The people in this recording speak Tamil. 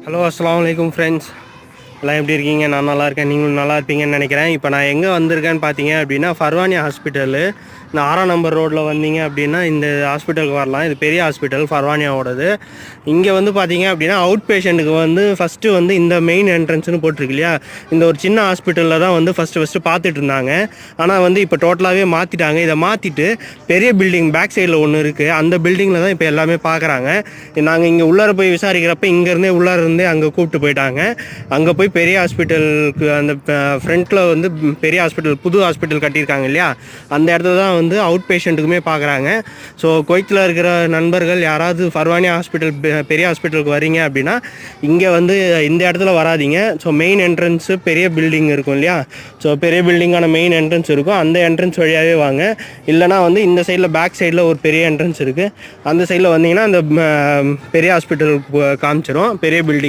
ஹலோ அஸ்ஸலாமு அலைக்கும் ஃப்ரெண்ட்ஸ். எல்லாம் எப்படி இருக்கீங்க? நான் நல்லா இருக்கேன், நீங்களும் நல்லா இருப்பீங்கன்னு நினைக்கிறேன். இப்போ நான் எங்கே வந்திருக்கேன்னு பார்த்தீங்க அப்படின்னா ஃபர்வானியா ஹாஸ்பிட்டலு. இந்த 6ஆம் நம்பர் ரோட்டில் வந்தீங்க அப்படின்னா இந்த ஹாஸ்பிட்டலுக்கு வரலாம். இது பெரிய ஹாஸ்பிட்டல் ஃபர்வானியாவோடது. இங்கே வந்து பார்த்தீங்க அப்படின்னா அவுட் பேஷண்ட்டுக்கு வந்து ஃபஸ்ட்டு வந்து இந்த மெயின் என்ட்ரன்ஸ்னு போட்டிருக்கு இல்லையா, இந்த ஒரு சின்ன ஹாஸ்பிட்டலில் தான் வந்து ஃபஸ்ட்டு பார்த்துட்டு இருந்தாங்க. ஆனால் வந்து இப்போ டோட்டலாகவே மாற்றிட்டாங்க. இதை மாற்றிட்டு பெரிய பில்டிங் பேக் சைடில் ஒன்று இருக்குது, அந்த பில்டிங்கில் தான் இப்போ எல்லாமே பார்க்குறாங்க. நாங்கள் இங்கே உள்ளார போய் விசாரிக்கிறப்ப இங்கேருந்தே உள்ளாரருந்தே அங்கே கூப்பிட்டு போயிட்டாங்க. அங்கே போய் பெரிய ஹாஸ்பிட்டலுக்கு அந்த ஃப்ரண்ட்டில் வந்து பெரிய ஹாஸ்பிட்டல், புது ஹாஸ்பிட்டல் கட்டியிருக்காங்க இல்லையா, அந்த இடத்துல தான் வந்து அவுட் பேஷண்ட்டுக்குமே பார்க்குறாங்க. ஸோ குவைத்தில் இருக்கிற நண்பர்கள் யாராவது ஃபர்வானியா ஹாஸ்பிட்டல் பெரிய ஹாஸ்பிட்டலுக்கு வரீங்க அப்படின்னா இங்கே வந்து இந்த இடத்துல வராதிங்க. ஸோ மெயின் என்ட்ரன்ஸு பெரிய பில்டிங் இருக்கும் இல்லையா, ஸோ பெரிய பில்டிங்கான மெயின் என்ட்ரன்ஸ் இருக்கும், அந்த என்ட்ரன்ஸ் வழியாகவே வாங்க. இல்லைனா வந்து இந்த சைடில் பேக் சைடில் ஒரு பெரிய என்ட்ரன்ஸ் இருக்குது, அந்த சைடில் வந்தீங்கன்னா அந்த பெரிய ஹாஸ்பிட்டலுக்கு காமிச்சிரும், பெரிய பில்டிங்.